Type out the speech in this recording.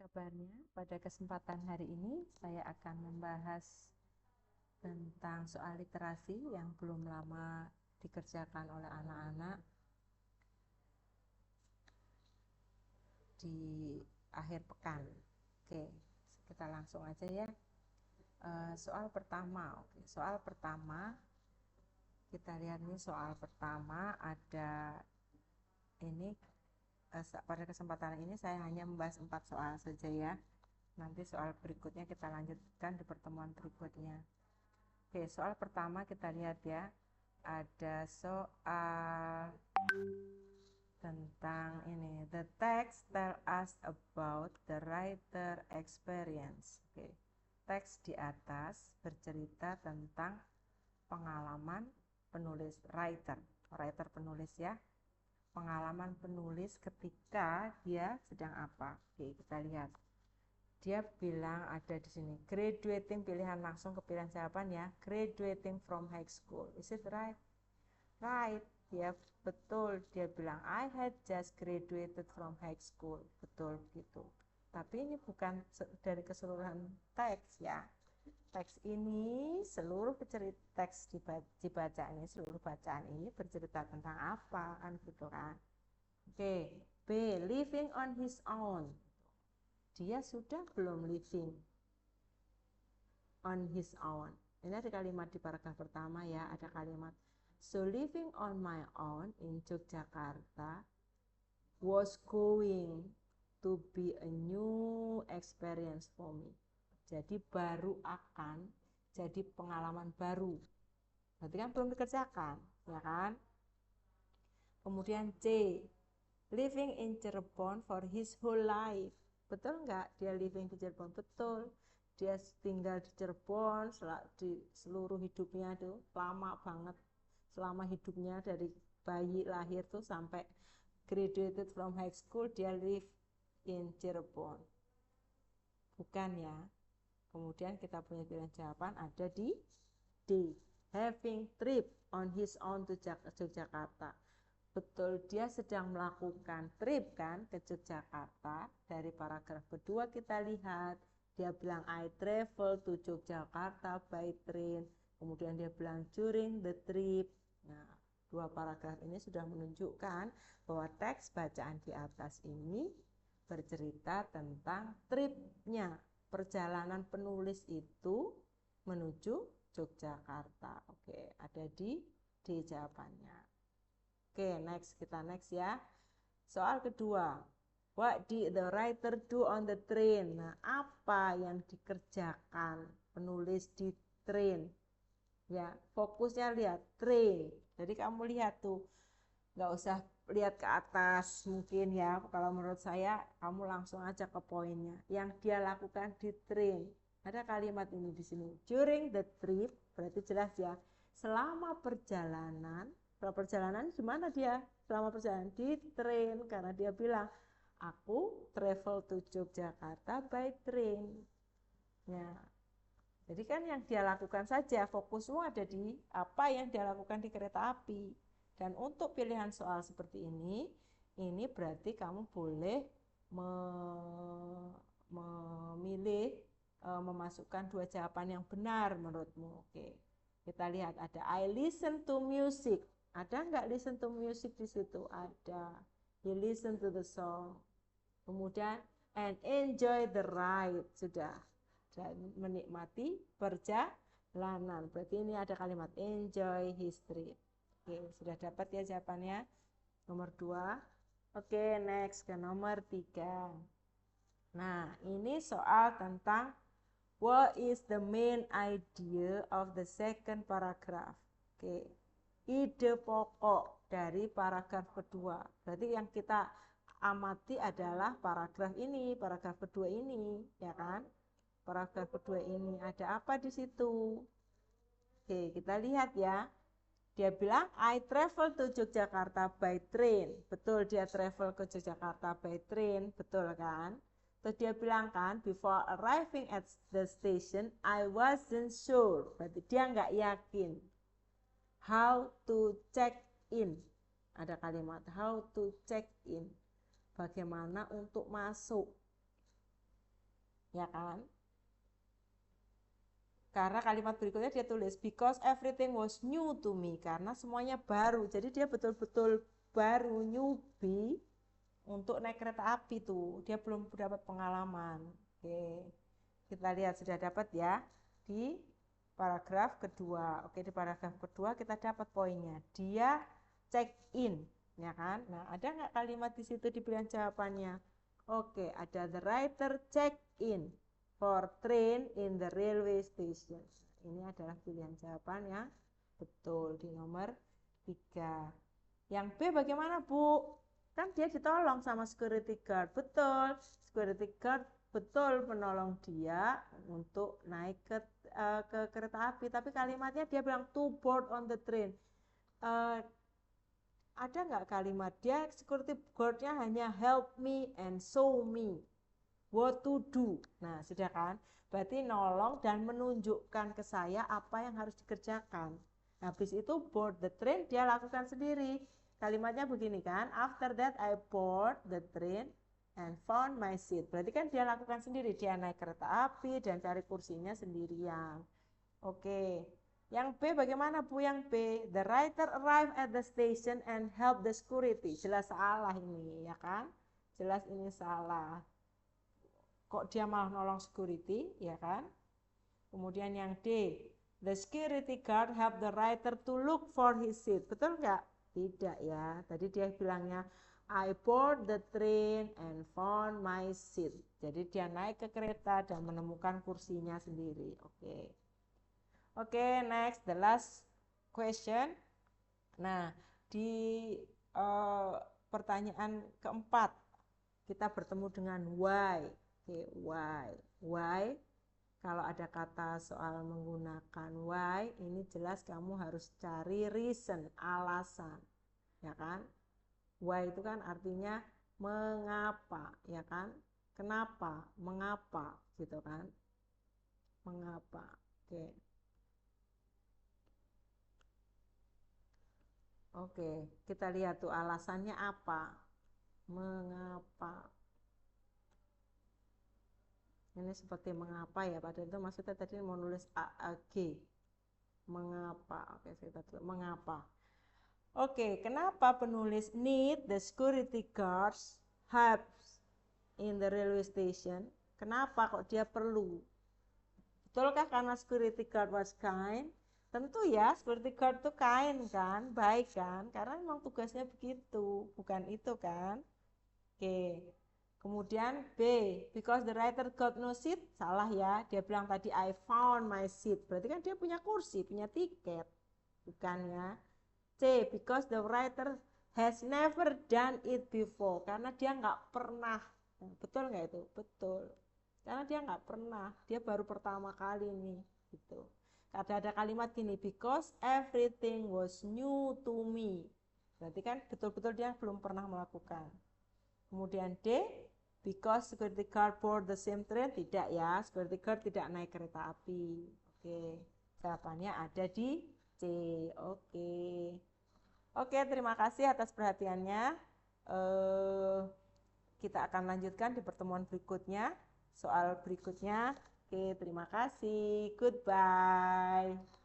kabarnya? Pada kesempatan hari ini saya akan membahas tentang soal literasi yang belum lama dikerjakan oleh anak-anak di akhir pekan. Oke, kita langsung aja ya. Soal pertama, soal pertama kita lihat nih, soal pertama ada ini. Pada kesempatan ini saya hanya membahas 4 soal saja ya. Nanti soal berikutnya kita lanjutkan di pertemuan berikutnya. Oke, soal pertama kita lihat ya. Ada soal tentang ini. The text tell us about the writer experience. Oke. Teks di atas bercerita tentang pengalaman penulis, writer penulis ya. Pengalaman penulis ketika dia sedang apa? Oke, kita lihat. Dia bilang ada di sini, graduating, pilihan langsung ke pilihan jawaban ya. Graduating from high school. Is it right? Right. Ya, betul. Dia bilang I had just graduated from high school. Betul gitu. Tapi ini bukan dari keseluruhan teks ya. Teks ini seluruh teks dibaca ini, seluruh bacaan ini bercerita tentang apa kan gitu kan. Oke, B, living on his own. Dia sudah belum living on his own. Ini ada kalimat di paragraf pertama ya, ada kalimat so living on my own in Yogyakarta was going to be a new experience for me. Jadi baru akan jadi pengalaman baru. Berarti kan belum dikerjakan, ya kan? Kemudian C, living in Cirebon for his whole life. Betul nggak dia living di Cirebon? Betul. Dia tinggal di Cirebon di seluruh hidupnya tuh, lama banget. Selama hidupnya dari bayi lahir tuh sampai graduated from high school, dia live in Cirebon. Bukan ya. Kemudian kita punya pilihan jawaban ada di D, having trip on his own to Yogyakarta. Betul, dia sedang melakukan trip kan ke Yogyakarta. Dari paragraf kedua kita lihat, dia bilang I travel to Yogyakarta by train. Kemudian dia bilang during the trip. Nah, dua paragraf ini sudah menunjukkan bahwa teks bacaan di atas ini bercerita tentang tripnya, perjalanan penulis itu menuju Yogyakarta. Oke, ada di D jawabannya. Oke, kita next ya. Soal kedua, what did the writer do on the train? Nah, apa yang dikerjakan penulis di train? Ya, fokusnya lihat train. Jadi kamu lihat tuh, nggak usah lihat ke atas mungkin ya. Kalau menurut saya, kamu langsung aja ke poinnya. Yang dia lakukan di train. Ada kalimat ini di sini. During the trip, berarti jelas ya. Selama perjalanan di mana dia? Selama perjalanan di train, karena dia bilang, aku travel to Yogyakarta by train. Ya, jadi kan yang dia lakukan saja, fokusmu ada di apa yang dia lakukan di kereta api. Dan untuk pilihan soal seperti ini berarti kamu boleh memilih memasukkan dua jawaban yang benar menurutmu. Oke, kita lihat ada I listen to music. Ada nggak listen to music di situ? Ada. You listen to the song. Kemudian and enjoy the ride. Sudah. Dan menikmati perjalanan. Berarti ini ada kalimat enjoy history. Oke, sudah dapat ya jawabannya. Nomor 2. Oke, next ke nomor 3. Nah, ini soal tentang what is the main idea of the second paragraph. Oke, ide pokok dari paragraf kedua. Berarti yang kita amati adalah paragraf kedua ini, ya kan? Paragraf kedua ini ada apa di situ? Oke, kita lihat ya. Dia bilang I travel to Yogyakarta by train. Betul, dia travel ke Yogyakarta by train, betul kan? Terus dia bilang kan, before arriving at the station, I wasn't sure. Berarti dia nggak yakin. How to check in. Ada kalimat how to check in. Bagaimana untuk masuk. ya kan? Karena kalimat berikutnya dia tulis because everything was new to me, karena semuanya baru. Jadi dia betul-betul baru, newbie untuk naik kereta api tuh. Dia belum dapat pengalaman. Oke. Kita lihat sudah dapat ya di paragraf kedua. Oke, di paragraf kedua kita dapat poinnya. Dia check in, ya kan? Nah, ada nggak kalimat di situ di pilihan jawabannya? Oke, ada the writer check in for train in the railway station. Ini adalah pilihan jawaban yang betul di nomor 3. Yang B bagaimana, Bu? Kan dia ditolong sama security guard. Betul, security guard betul menolong dia untuk naik ke kereta api. Tapi kalimatnya dia bilang to board on the train. Ada nggak kalimat dia security guardnya hanya help me and show me what to do. Nah, sudah kan? Berarti nolong dan menunjukkan ke saya apa yang harus dikerjakan. Habis itu board the train dia lakukan sendiri. Kalimatnya begini kan? After that I board the train and found my seat. Berarti kan dia lakukan sendiri. Dia naik kereta api dan cari kursinya sendirian. Oke. Yang B bagaimana, Bu? Yang B, the writer arrived at the station and help the security. Jelas salah ini, ya kan? Jelas ini salah. Kok dia malah nolong security, ya kan? Kemudian yang D, the security guard help the writer to look for his seat. Betul nggak? Tidak ya. Tadi dia bilangnya I board the train and found my seat. Jadi dia naik ke kereta dan menemukan kursinya sendiri. Oke. Oke, next the last question. Nah, di pertanyaan keempat kita bertemu dengan why. Oke, why. Kalau ada kata soal menggunakan why, ini jelas kamu harus cari reason, alasan, ya kan? Why itu kan artinya mengapa, ya kan? Kenapa, mengapa, gitu kan? Mengapa, oke. Oke, kita lihat tuh alasannya apa? Mengapa? Ini seperti mengapa ya, padahal itu maksudnya tadi mau nulis G. Mengapa? Oke, kita tulis mengapa. Oke, kenapa penulis need the security guards help in the railway station? Kenapa kok dia perlu? Betulkah karena security guard was kind? Tentu ya, security guard itu kind kan, baik kan, karena memang tugasnya begitu, bukan itu kan. Oke. Kemudian B, because the writer got no seat, salah ya. Dia bilang tadi I found my seat. Berarti kan dia punya kursi, punya tiket. Bukan ya. C, because the writer has never done it before. Karena dia nggak pernah. Nah, betul nggak itu? Betul. Karena dia nggak pernah. Dia baru pertama kali nih. Gitu. Ada kalimat gini, because everything was new to me. Berarti kan betul-betul dia belum pernah melakukan. Kemudian D, because security guard board the same train, tidak ya, security guard tidak naik kereta api. Oke, jawabannya ada di C. Oke, terima kasih atas perhatiannya. Kita akan lanjutkan di pertemuan berikutnya, soal berikutnya. Oke, terima kasih. Goodbye.